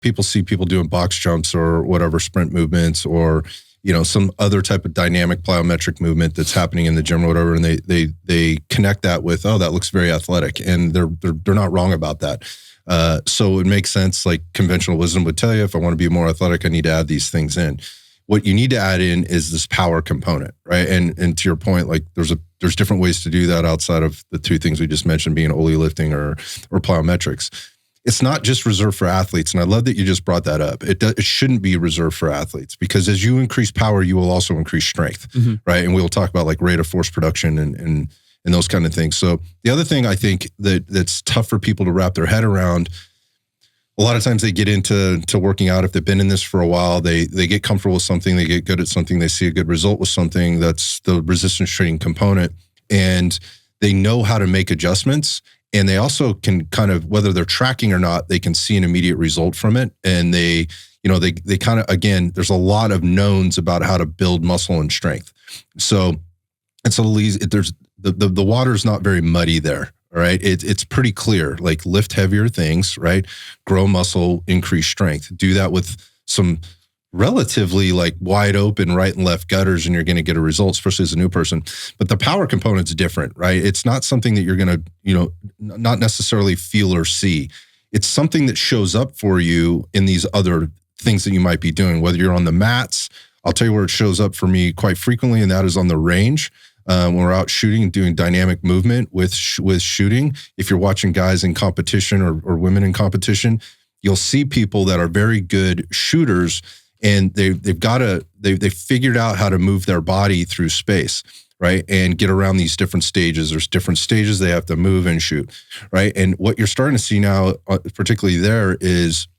people see people doing box jumps or whatever, sprint movements, or, some other type of dynamic plyometric movement that's happening in the gym or whatever. And they connect that with, oh, that looks very athletic. And they're not wrong about that. So it makes sense. Like conventional wisdom would tell you, if I want to be more athletic, I need to add these things in. What you need to add in is this power component, right? And to your point, like there's different ways to do that outside of the two things we just mentioned, being Ollie lifting or plyometrics. It's not just reserved for athletes. And I love that you just brought that up. It shouldn't be reserved for athletes, because as you increase power, you will also increase strength, right? And we'll talk about like rate of force production and those kind of things. So the other thing I think that's tough for people to wrap their head around, a lot of times they get into working out. If they've been in this for a while, they get comfortable with something, they get good at something, they see a good result with something. That's the resistance training component. And they know how to make adjustments. And they also can kind of, whether they're tracking or not, they can see an immediate result from it. And they kind of, again, there's a lot of knowns about how to build muscle and strength. So it's a little easy. There's the water's not very muddy there. All right. It's pretty clear, like lift heavier things, right? Grow muscle, increase strength. Do that with some relatively like wide open right and left gutters, and you're going to get a result, especially as a new person. But the power component's different, right? It's not something that you're going to, not necessarily feel or see. It's something that shows up for you in these other things that you might be doing, whether you're on the mats. I'll tell you where it shows up for me quite frequently, and that is on the range. When we're out shooting and doing dynamic movement with shooting. If you're watching guys in competition or women in competition, you'll see people that are very good shooters, and they've figured out how to move their body through space, right? And get around these different stages. There's different stages they have to move and shoot, right? And what you're starting to see now, particularly there, is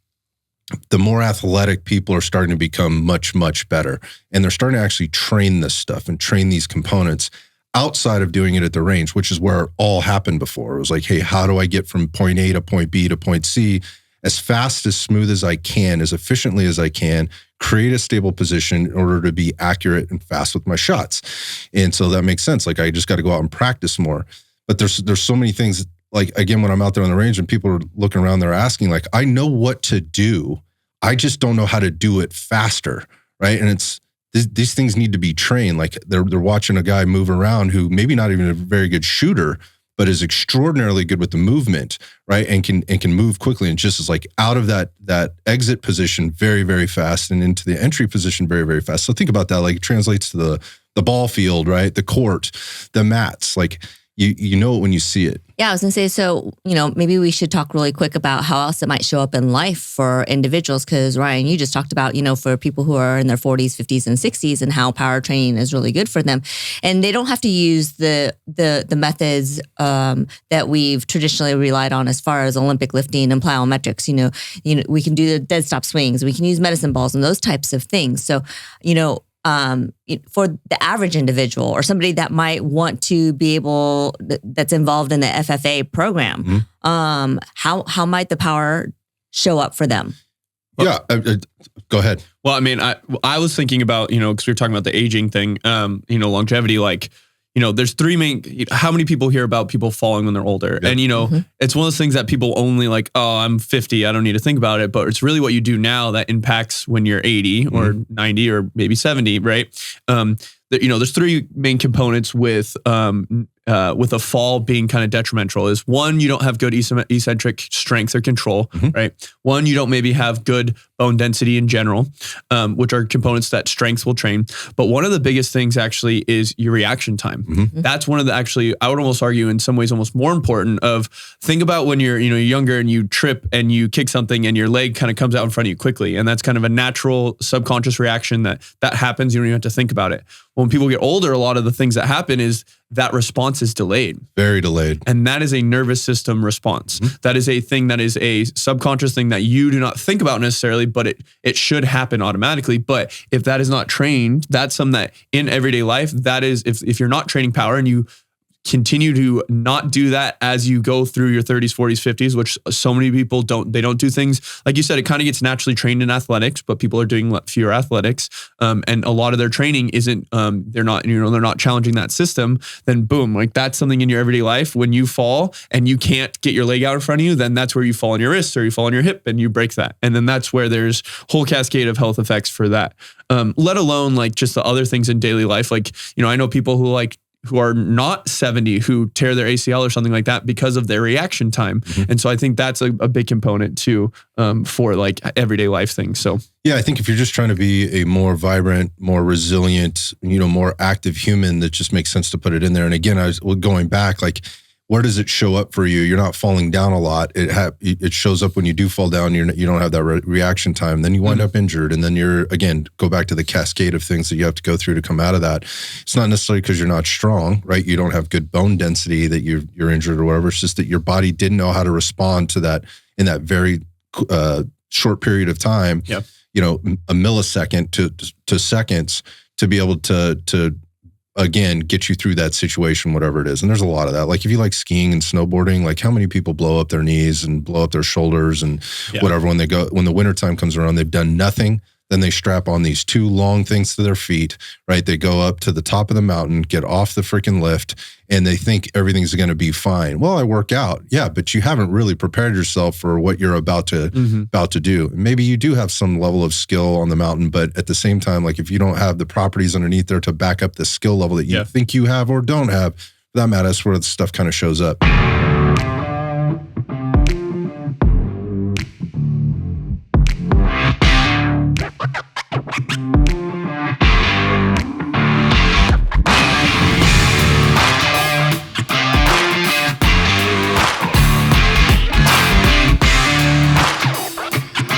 the more athletic people are starting to become much, much better. And they're starting to actually train this stuff and train these components outside of doing it at the range, which is where it all happened before. It was like, hey, how do I get from point A to point B to point C as fast, as smooth as I can, as efficiently as I can, create a stable position in order to be accurate and fast with my shots. And so that makes sense. Like, I just got to go out and practice more. But there's so many things. Like, again, when I'm out there on the range and people are looking around, they're asking, like, I know what to do. I just don't know how to do it faster, right? And these things need to be trained. Like, they're watching a guy move around who maybe not even a very good shooter, but is extraordinarily good with the movement, right? And can move quickly, and just is like out of that exit position very, very fast and into the entry position very, very fast. So think about that. Like, it translates to the ball field, right? The court, the mats, like, you know it when you see it. Yeah, I was going to say, so, maybe we should talk really quick about how else it might show up in life for individuals. Because Ryan, you just talked about, for people who are in their 40s, 50s, and 60s, and how power training is really good for them. And they don't have to use the methods that we've traditionally relied on as far as Olympic lifting and plyometrics. We can do the dead stop swings, we can use medicine balls and those types of things. So, for the average individual or somebody that might want to be able, that's involved in the FFA program, how might the power show up for them? Yeah, go ahead. Well, I mean, I was thinking about, because we were talking about the aging thing, longevity, like, there's three main, how many people hear about people falling when they're older? Yep. And, it's one of those things that people only like, oh, I'm 50, I don't need to think about it. But it's really what you do now that impacts when you're 80 or 90 or maybe 70, right? There's three main components with a fall being kind of detrimental. Is one, you don't have good eccentric strength or control, right? One, you don't maybe have good bone density in general, which are components that strength will train. But one of the biggest things actually is your reaction time. That's one of the, actually, I would almost argue in some ways almost more important of, think about when you're, younger and you trip and you kick something and your leg kind of comes out in front of you quickly. And that's kind of a natural subconscious reaction that happens. You don't even have to think about it. When people get older, a lot of the things that happen is that response is delayed. Very delayed. And that is a nervous system response. That is a thing that is a subconscious thing that you do not think about necessarily, but it should happen automatically. But if that is not trained, that's something that in everyday life, that is, if you're not training power and you continue to not do that as you go through your 30s, 40s, 50s, which so many people don't. They don't do things like you said. It kind of gets naturally trained in athletics, but people are doing fewer athletics, and a lot of their training isn't. They're not challenging that system. Then boom, like that's something in your everyday life. When you fall and you can't get your leg out in front of you, then that's where you fall on your wrist or you fall on your hip and you break that, and then that's where there's whole cascade of health effects for that. Let alone like just the other things in daily life. Like, I know people who are not 70 who tear their ACL or something like that because of their reaction time. Mm-hmm. And so I think that's a big component too, for like everyday life things. So yeah, I think if you're just trying to be a more vibrant, more resilient, more active human, that just makes sense to put it in there. And again, I was going back, like, where does it show up for you? You're not falling down a lot. It shows up when you do fall down. You don't have that reaction time. Then you wind up injured, and then go back to the cascade of things that you have to go through to come out of that. It's not necessarily because you're not strong, right? You don't have good bone density that you're injured or whatever. It's just that your body didn't know how to respond to that in that very short period of time. Yep. A millisecond to seconds to be able to again, get you through that situation, whatever it is. And there's a lot of that. Like if you like skiing and snowboarding, like how many people blow up their knees and blow up their shoulders and whatever when the wintertime comes around, they've done nothing. Then they strap on these 2 long things to their feet, right? They go up to the top of the mountain, get off the freaking lift, and they think everything's going to be fine. Well, I work out. Yeah, but you haven't really prepared yourself for what you're about to do. And maybe you do have some level of skill on the mountain, but at the same time, like if you don't have the properties underneath there to back up the skill level that you think you have or don't have, that matters, where the stuff kind of shows up.